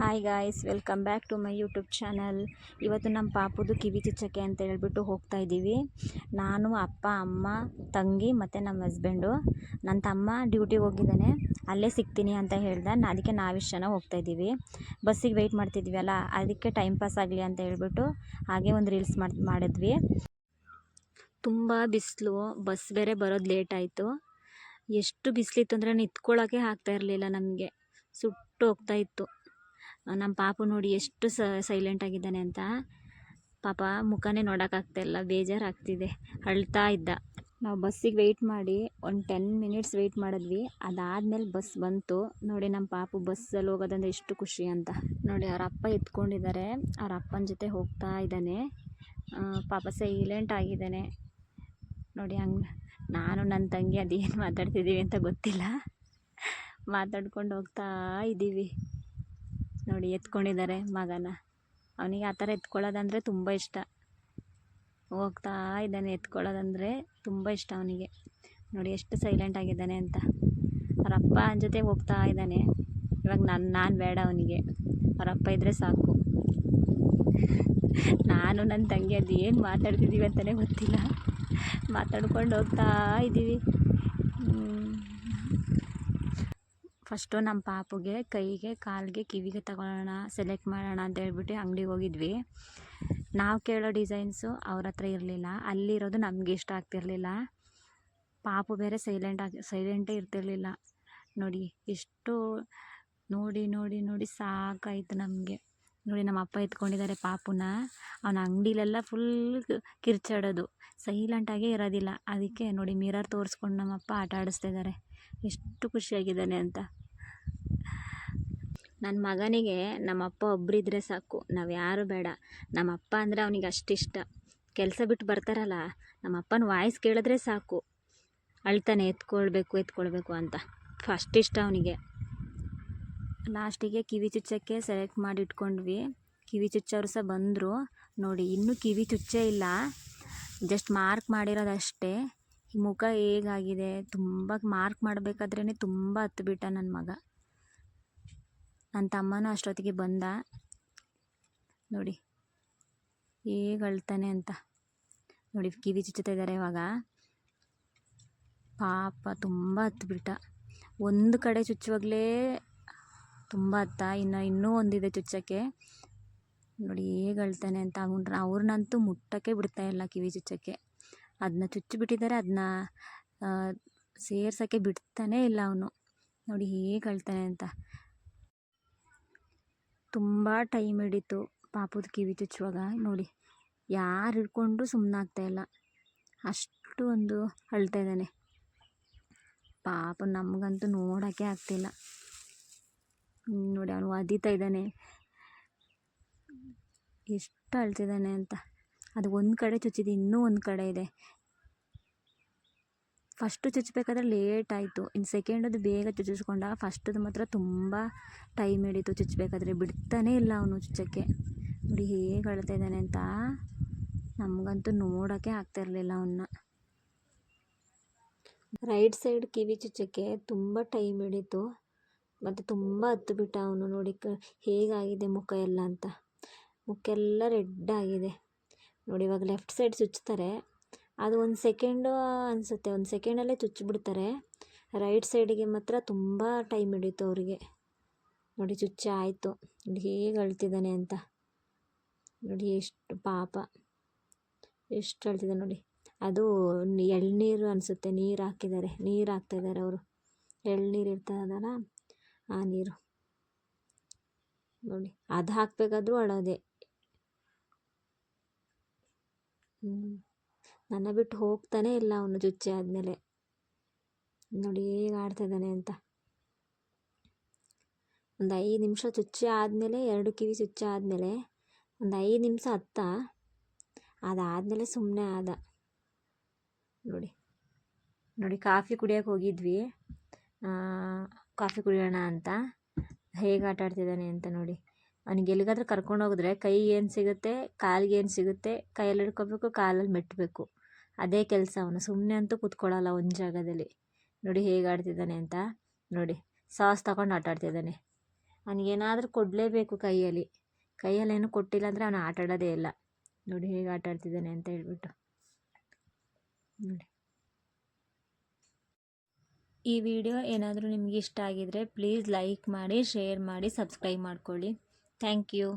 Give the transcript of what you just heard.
Hi guys, welcome back to my YouTube channel. ಇವತ್ತು ನಮ್ಮ ಪಾಪುದು ಕಿವಿ ಚುಚ್ಚಕ್ಕೆ ಅಂತ ಹೇಳ್ಬಿಟ್ಟು ಹೋಗ್ತಾ ಇದ್ದೀವಿ. ನಾನು, ಅಪ್ಪ, ಅಮ್ಮ, ತಂಗಿ ಮತ್ತು ನಮ್ಮ ಹಸ್ಬೆಂಡು. ನನ್ನ ತಮ್ಮ ಡ್ಯೂಟಿಗೆ ಹೋಗಿದ್ದಾನೆ, ಅಲ್ಲೇ ಸಿಗ್ತೀನಿ ಅಂತ ಹೇಳ್ದೆ. ಅದಕ್ಕೆ ನಾವಿಷ್ಟು ಜನ ಹೋಗ್ತಾ ಇದ್ದೀವಿ. ಬಸ್ಸಿಗೆ ವೆಯ್ಟ್ ಮಾಡ್ತಿದ್ವಿ ಅಲ್ಲ, ಅದಕ್ಕೆ ಟೈಮ್ ಪಾಸ್ ಆಗಲಿ ಅಂತ ಹೇಳ್ಬಿಟ್ಟು ಹಾಗೆ ಒಂದು ರೀಲ್ಸ್ ಮಾಡಿದ್ವಿ. ತುಂಬ ಬಿಸಿಲು, ಬಸ್ ಬೇರೆ ಬರೋದು ಲೇಟ್ ಆಯಿತು. ಎಷ್ಟು ಬಿಸಿಲಿತ್ತು ಅಂದರೆ ನಿಂತ್ಕೊಳ್ಳೋಕ್ಕೆ ಆಗ್ತಾ ಇರಲಿಲ್ಲ, ನಮಗೆ ಸುಟ್ಟು ಹೋಗ್ತಾ ಇತ್ತು. ನಮ್ಮ ಪಾಪು ನೋಡಿ ಎಷ್ಟು ಸೈಲೆಂಟ್ ಆಗಿದ್ದಾನೆ ಅಂತ. ಪಾಪ ಮುಖನೇ ನೋಡೋಕ್ಕಾಗ್ತಾಯಿಲ್ಲ, ಬೇಜಾರಾಗ್ತಿದೆ, ಅಳ್ತಾ ಇದ್ದ. ನಾವು ಬಸ್ಸಿಗೆ ವೆಯ್ಟ್ ಮಾಡಿ ಒಂದು 10 ಮಿನಿಟ್ಸ್ ವೆಯ್ಟ್ ಮಾಡಿದ್ವಿ. ಅದಾದಮೇಲೆ ಬಸ್ ಬಂತು. ನೋಡಿ ನಮ್ಮ ಪಾಪು ಬಸ್ಸಲ್ಲಿ ಹೋಗೋದಂದ್ರೆ ಎಷ್ಟು ಖುಷಿ ಅಂತ. ನೋಡಿ ಅವ್ರ ಅಪ್ಪ ಎತ್ಕೊಂಡಿದ್ದಾರೆ, ಅವ್ರ ಅಪ್ಪನ ಜೊತೆ ಹೋಗ್ತಾ ಇದ್ದಾನೆ. ಪಾಪ ಸೈಲೆಂಟ್ ಆಗಿದ್ದಾನೆ ನೋಡಿ. ಹಂಗೆ ನಾನು ನನ್ನ ತಂಗಿ ಅದೇನು ಮಾತಾಡ್ತಿದ್ದೀವಿ ಅಂತ ಗೊತ್ತಿಲ್ಲ, ಮಾತಾಡ್ಕೊಂಡು ಹೋಗ್ತಾ ಇದ್ದೀವಿ. ನೋಡಿ ಎತ್ಕೊಂಡಿದ್ದಾರೆ ಮಗನ. ಅವನಿಗೆ ಆ ಥರ ಎತ್ಕೊಳ್ಳೋದಂದರೆ ತುಂಬ ಇಷ್ಟ. ಹೋಗ್ತಾ ಇದ್ದಾನೆ, ಎತ್ಕೊಳ್ಳೋದಂದರೆ ತುಂಬ ಇಷ್ಟ ಅವನಿಗೆ. ನೋಡಿ ಎಷ್ಟು ಸೈಲೆಂಟ್ ಆಗಿದ್ದಾನೆ ಅಂತ. ಅವ್ರ ಅಪ್ಪ ಜೊತೆ ಹೋಗ್ತಾ ಇದ್ದಾನೆ. ಇವಾಗ ನಾನು ಬೇಡ ಅವನಿಗೆ, ಅವ್ರ ಅಪ್ಪ ಇದ್ದರೆ ಸಾಕು. ನಾನು ನನ್ನ ತಂಗಿ ಅದು ಏನು ಮಾತಾಡ್ತಿದ್ದೀವಿ ಅಂತಲೇ ಗೊತ್ತಿಲ್ಲ, ಮಾತಾಡ್ಕೊಂಡು ಹೋಗ್ತಾ ಇದ್ದೀವಿ. ಫಸ್ಟು ನಮ್ಮ ಪಾಪುಗೆ ಕೈಗೆ, ಕಾಲಿಗೆ, ಕಿವಿಗೆ ತಗೊಳ್ಳೋಣ, ಸೆಲೆಕ್ಟ್ ಮಾಡೋಣ ಅಂತ ಹೇಳ್ಬಿಟ್ಟು ಅಂಗಡಿಗೆ ಹೋಗಿದ್ವಿ. ನಾವು ಕೇಳೋ ಡಿಸೈನ್ಸು ಅವ್ರ ಹತ್ರ ಇರಲಿಲ್ಲ, ಅಲ್ಲಿರೋದು ನಮಗೆ ಇಷ್ಟ ಆಗ್ತಿರಲಿಲ್ಲ. ಪಾಪು ಬೇರೆ ಸೈಲೆಂಟೇ ಇರ್ತಿರ್ಲಿಲ್ಲ. ನೋಡಿ ಎಷ್ಟು ನೋಡಿ ನೋಡಿ ನೋಡಿ ಸಾಕಾಯಿತು ನಮಗೆ. ನೋಡಿ ನಮ್ಮ ಅಪ್ಪ ಎತ್ಕೊಂಡಿದ್ದಾರೆ ಪಾಪುನ. ಅವನ ಅಂಗಡಿಲೆಲ್ಲ ಫುಲ್ ಕಿರ್ಚಾಡೋದು, ಸೈಲೆಂಟಾಗೇ ಇರೋದಿಲ್ಲ. ಅದಕ್ಕೆ ನೋಡಿ ಮಿರರ್ ತೋರಿಸ್ಕೊಂಡು ನಮ್ಮಪ್ಪ ಆಟ ಆಡಿಸ್ತಾ ಇದ್ದಾರೆ. ಎಷ್ಟು ಖುಷಿಯಾಗಿದ್ದಾನೆ ಅಂತ. ನನ್ನ ಮಗನಿಗೆ ನಮ್ಮಪ್ಪ ಒಬ್ಬರಿದ್ರೆ ಸಾಕು, ನಾವು ಯಾರು ಬೇಡ. ನಮ್ಮಪ್ಪ ಅಂದರೆ ಅವನಿಗೆ ಅಷ್ಟಿಷ್ಟ. ಕೆಲಸ ಬಿಟ್ಟು ಬರ್ತಾರಲ್ಲ, ನಮ್ಮಪ್ಪನ ವಾಯ್ಸ್ ಕೇಳಿದ್ರೆ ಸಾಕು ಅಳ್ತಾನೆ, ಎತ್ಕೊಳ್ಬೇಕು ಅಂತ. ಫಸ್ಟ್ ಇಷ್ಟ ಅವನಿಗೆ. ಲಾಸ್ಟಿಗೆ ಕಿವಿ ಚುಚ್ಚಕ್ಕೆ ಸೆಲೆಕ್ಟ್ ಮಾಡಿ ಇಟ್ಕೊಂಡ್ವಿ. ಕಿವಿ ಚುಚ್ಚೋರು ಸಹ ಬಂದರು. ನೋಡಿ ಇನ್ನೂ ಕಿವಿ ಚುಚ್ಚೇ ಇಲ್ಲ, ಜಸ್ಟ್ ಮಾರ್ಕ್ ಮಾಡಿರೋದಷ್ಟೇ. ಮುಖ ಹೇಗಾಗಿದೆ, ತುಂಬ ಮಾರ್ಕ್ ಮಾಡಬೇಕಾದ್ರೇ ತುಂಬ ಹತ್ತುಬಿಟ್ಟ ನನ್ನ ಮಗ. ನನ್ನ ತಮ್ಮನೂ ಅಷ್ಟೊತ್ತಿಗೆ ಬಂದ. ನೋಡಿ ಹೇಗೆ ಅಳ್ತಾನೆ ಅಂತ. ನೋಡಿ ಕಿವಿ ಚುಚ್ಚುತ್ತಾ ಇದ್ದಾರೆ ಇವಾಗ. ಪಾಪ ತುಂಬ ಹತ್ತುಬಿಟ್ಟ. ಒಂದು ಕಡೆ ಚುಚ್ಚುವಾಗಲೇ ತುಂಬ ಹತ್ತ, ಇನ್ನೂ ಒಂದಿದೆ ಚುಚ್ಚಕ್ಕೆ. ನೋಡಿ ಹೇಗೆ ಅಳ್ತಾನೆ ಅಂತ. ಅವ್ರನ್ನಂತೂ ಮುಟ್ಟಕ್ಕೆ ಬಿಡ್ತಾಯಿಲ್ಲ ಕಿವಿ ಚುಚ್ಚಕ್ಕೆ. ಅದನ್ನ ಚುಚ್ಚಿಬಿಟ್ಟಿದ್ದಾರೆ, ಅದನ್ನ ಸೇರ್ಸೋಕ್ಕೆ ಬಿಡ್ತಾನೇ ಇಲ್ಲ ಅವನು. ನೋಡಿ ಹೇಗೆ ಅಳ್ತಾನೆ ಅಂತ. ತುಂಬ ಟೈಮ್ ಹಿಡಿತು ಪಾಪುದ ಕಿವಿ ಚುಚ್ಚುವಾಗ. ನೋಡಿ ಯಾರು ಹಿಡ್ಕೊಂಡು ಸುಮ್ಮನಾಗ್ತಾಯಿಲ್ಲ, ಅಷ್ಟು ಒಂದು ಅಳ್ತಾ ಇದ್ದಾನೆ ಪಾಪ. ನಮಗಂತೂ ನೋಡೋಕ್ಕೆ ಆಗ್ತಿಲ್ಲ. ನೋಡಿ ಅವನು ಒದಿತಾ ಇದ್ದಾನೆ, ಎಷ್ಟು ಅಳ್ತಿದ್ದಾನೆ ಅಂತ. ಅದು ಒಂದು ಕಡೆ ಚುಚ್ಚಿದೆ, ಇನ್ನೂ ಒಂದು ಕಡೆ ಇದೆ. ಫಸ್ಟು ಚುಚ್ಚಬೇಕಾದ್ರೆ ಲೇಟ್ ಆಯಿತು, ಇನ್ನು ಸೆಕೆಂಡದು ಬೇಗ ಚುಚ್ಚಿಸ್ಕೊಂಡ. ಫಸ್ಟದು ಮಾತ್ರ ತುಂಬ ಟೈಮ್ ಹಿಡಿತು ಚುಚ್ಚಬೇಕಾದ್ರೆ, ಬಿಡ್ತಾನೇ ಇಲ್ಲ ಅವನು ಚುಚ್ಚಕ್ಕೆ. ನೋಡಿ ಹೇಗೆ ಅಳ್ತಾ ಇದ್ದಾನೆ ಅಂತ. ನಮಗಂತೂ ನೋಡೋಕ್ಕೆ ಆಗ್ತಾಯಿರಲಿಲ್ಲ ಅವನ್ನ. ರೈಟ್ ಸೈಡ್ ಕಿವಿ ಚುಚ್ಚಕ್ಕೆ ತುಂಬ ಟೈಮ್ ಹಿಡಿತು, ಮತ್ತು ತುಂಬ ಹತ್ತು ಬಿಟ್ಟ ಅವನು. ನೋಡಿ ಹೇಗಾಗಿದೆ ಮುಖ ಎಲ್ಲ ಅಂತ. ಮುಖೆಲ್ಲ ರೆಡ್ ಆಗಿದೆ. ನೋಡಿ ಇವಾಗ ಲೆಫ್ಟ್ ಸೈಡ್ ಚುಚ್ತಾರೆ, ಅದು ಒಂದು ಸೆಕೆಂಡು ಅನಿಸುತ್ತೆ, ಒಂದು ಸೆಕೆಂಡಲ್ಲೇ ಚುಚ್ಚಿಬಿಡ್ತಾರೆ. ರೈಟ್ ಸೈಡಿಗೆ ಮಾತ್ರ ತುಂಬ ಟೈಮ್ ಹಿಡಿತು ಅವರಿಗೆ. ನೋಡಿ ಚುಚ್ಚಿ ಆಯಿತು. ನೋಡಿ ಹೇಗೆ ಅಳ್ತಿದ್ದಾನೆ ಅಂತ. ನೋಡಿ ಎಷ್ಟು ಪಾಪ, ಎಷ್ಟು ಅಳ್ತಿದ್ದಾನೆ ನೋಡಿ. ಅದು ಎಳ್ನೀರು ಅನಿಸುತ್ತೆ, ನೀರು ಹಾಕ್ತಾಯಿದ್ದಾರೆ ಅವರು. ಎಳ್ನೀರು ಇರ್ತದಲ್ಲ ಆ ನೀರು. ನೋಡಿ ಅದು ಹಾಕಬೇಕಾದ್ರೂ ಅಳೋದೆ. ನನ್ನ ಬಿಟ್ಟು ಹೋಗ್ತಾನೆ ಇಲ್ಲ ಅವನು ಚುಚ್ಚಿ ಆದಮೇಲೆ. ನೋಡಿ ಹೇಗೆ ಆಡ್ತಾಯಿದ್ದಾನೆ ಅಂತ. ಒಂದು 5 ನಿಮಿಷ ಚುಚ್ಚಿ ಆದಮೇಲೆ, 2 ಕಿವಿ ಚುಚ್ಚಿ ಆದಮೇಲೆ ಒಂದು 5 ನಿಮಿಷ ಅದಾದಮೇಲೆ ಸುಮ್ಮನೆ ಆದ. ನೋಡಿ ಕಾಫಿ ಕುಡಿಯೋಕೆ ಹೋಗಿದ್ವಿ, ಕಾಫಿ ಕುಡಿಯೋಣ ಅಂತ. ಹೇಗೆ ಆಟ ಆಡ್ತಿದ್ದಾನೆ ಅಂತ ನೋಡಿ. ಅವನಿಗೆ ಎಲ್ಲಿಗಾದ್ರೂ ಕರ್ಕೊಂಡು ಹೋಗಿದ್ರೆ ಕೈಗೆ ಏನು ಸಿಗುತ್ತೆ, ಕಾಲಿಗೆ ಏನು ಸಿಗುತ್ತೆ, ಕೈಯಲ್ಲಿ ಹಿಡ್ಕೊಬೇಕು, ಕಾಲಲ್ಲಿ ಮೆಟ್ಟಬೇಕು, ಅದೇ ಕೆಲಸ. ಅವನು ಸುಮ್ಮನೆ ಅಂತೂ ಕೂತ್ಕೊಳ್ಳಲ್ಲ ಒಂದು ಜಾಗದಲ್ಲಿ. ನೋಡಿ ಹೇಗೆ ಆಡ್ತಿದ್ದಾನೆ ಅಂತ. ನೋಡಿ ಸಾಸ್ ತಗೊಂಡು ಆಟ ಆಡ್ತಿದ್ದಾನೆ. ಅವನಿಗೇನಾದರೂ ಕೊಡಲೇಬೇಕು ಕೈಯಲ್ಲೇನು ಕೊಟ್ಟಿಲ್ಲ ಅಂದರೆ ಅವನು ಆಟ ಆಡೋದೇ ಇಲ್ಲ. ನೋಡಿ ಹೇಗೆ ಆಟ ಆಡ್ತಿದ್ದಾನೆ ಅಂತ ಹೇಳ್ಬಿಟ್ಟು. ನೋಡಿ, ಈ ವಿಡಿಯೋ ಏನಾದರೂ ನಿಮಗೆ ಇಷ್ಟ ಆಗಿದರೆ ಪ್ಲೀಸ್ ಲೈಕ್ ಮಾಡಿ, ಶೇರ್ ಮಾಡಿ, ಸಬ್ಸ್ಕ್ರೈಬ್ ಮಾಡ್ಕೊಳ್ಳಿ. Thank you.